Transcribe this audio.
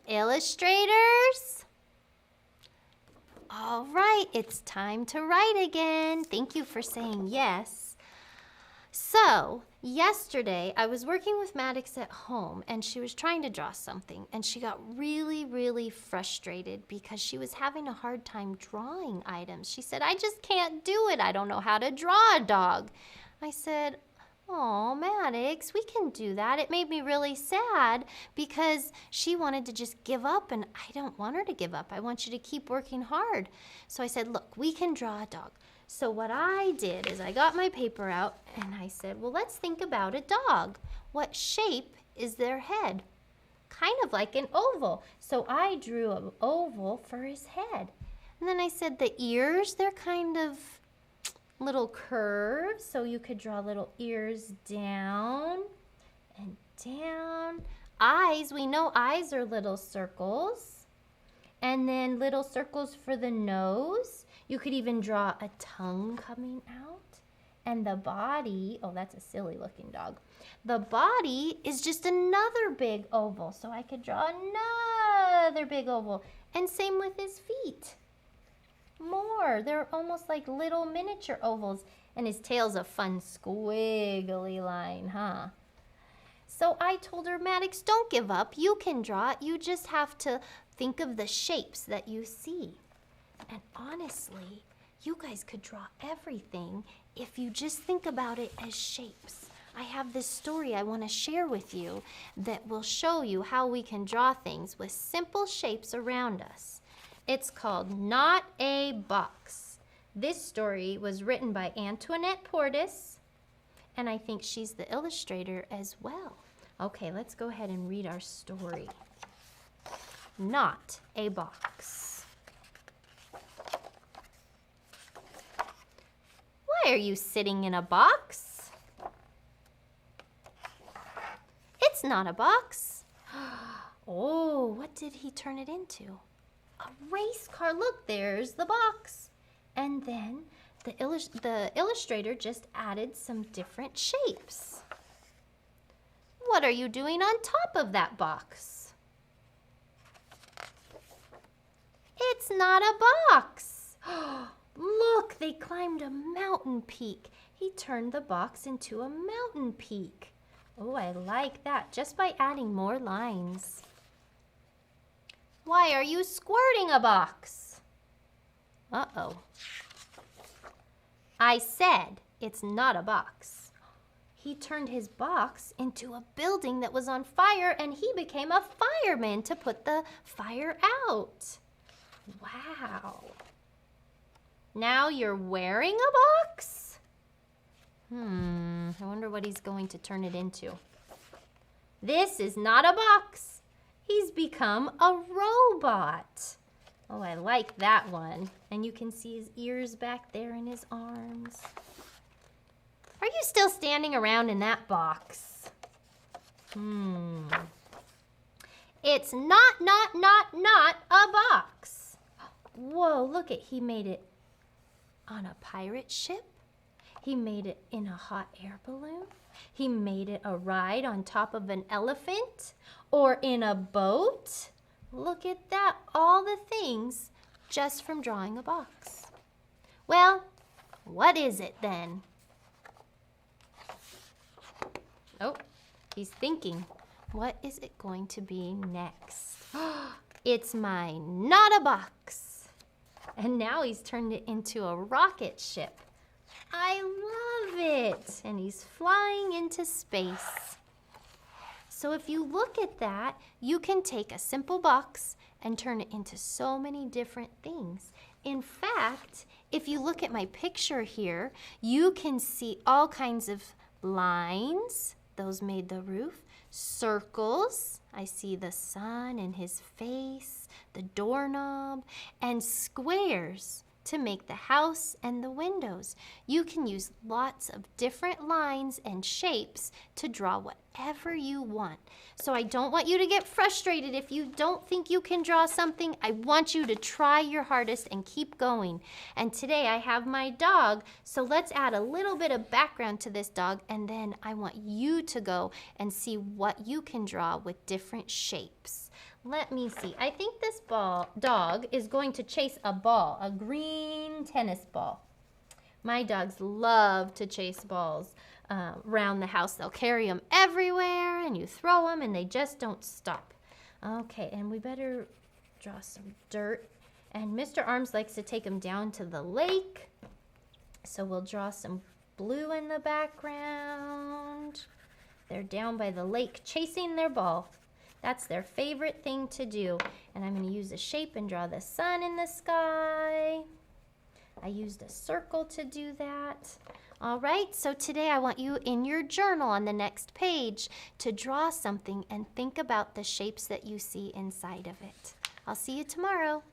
Illustrators? All right, it's time to write again. Thank you for saying yes. So, yesterday I was working with Maddox at home and she was trying to draw something and she got really, really frustrated because she was having a hard time drawing items. She said, I just can't do it. I don't know how to draw a dog. I said, oh, Maddox, we can do that. It made me really sad because she wanted to just give up and I don't want her to give up. I want you to keep working hard. So I said, look, we can draw a dog. So what I did is I got my paper out and I said, well, let's think about a dog. What shape is their head? Kind of like an oval. So I drew an oval for his head. And then I said the ears, they're kind of little curves. So you could draw little ears down and down. Eyes, we know eyes are little circles. And then little circles for the nose. You could even draw a tongue coming out. And the body, oh, that's a silly looking dog. The body is just another big oval. So I could draw another big oval. And same with his feet. More. They're almost like little miniature ovals. And his tail's a fun squiggly line, huh? So I told her, Maddox, don't give up. You can draw it. You just have to think of the shapes that you see. And honestly, you guys could draw everything if you just think about it as shapes. I have this story I want to share with you that will show you how we can draw things with simple shapes around us. It's called Not a Box. This story was written by Antoinette Portis, and I think she's the illustrator as well. Okay, let's go ahead and read our story. Not a Box. Why are you sitting in a box? It's not a box. Oh, what did he turn it into? A race car. Look, there's the box. And then the illustrator just added some different shapes. What are you doing on top of that box? It's not a box. Look, they climbed a mountain peak. He turned the box into a mountain peak. Oh, I like that, just by adding more lines. Why are you squirting a box? Uh-oh. I said it's not a box. He turned his box into a building that was on fire and he became a fireman to put the fire out. Wow. Now you're wearing a box? I wonder what he's going to turn it into. This is not a box. He's become a robot. Oh, I like that one. And you can see his ears back there and his arms. Are you still standing around in that box? It's not a box. Whoa, look at, he made it on a pirate ship. He made it in a hot air balloon. He made it a ride on top of an elephant or in a boat. Look at that, all the things just from drawing a box. Well, what is it then? Oh, he's thinking, what is it going to be next? It's my not a box. And now he's turned it into a rocket ship. I love it. And he's flying into space. So if you look at that, you can take a simple box and turn it into so many different things. In fact, if you look at my picture here, you can see all kinds of lines. Those made the roof. Circles. I see the sun and his face, the doorknob, and squares to make the house and the windows. You can use lots of different lines and shapes to draw whatever you want. So I don't want you to get frustrated if you don't think you can draw something. I want you to try your hardest and keep going. And today I have my dog, so let's add a little bit of background to this dog, and then I want you to go and see what you can draw with different shapes. Let me see. I think this dog is going to chase a ball, a green tennis ball. My dogs love to chase balls around the house. They'll carry them everywhere, and you throw them, and they just don't stop. Okay, and we better draw some dirt. And Mr. Arms likes to take them down to the lake. So we'll draw some blue in the background. They're down by the lake chasing their ball. That's their favorite thing to do. And I'm going to use a shape and draw the sun in the sky. I used a circle to do that. All right, so today I want you in your journal on the next page to draw something and think about the shapes that you see inside of it. I'll see you tomorrow.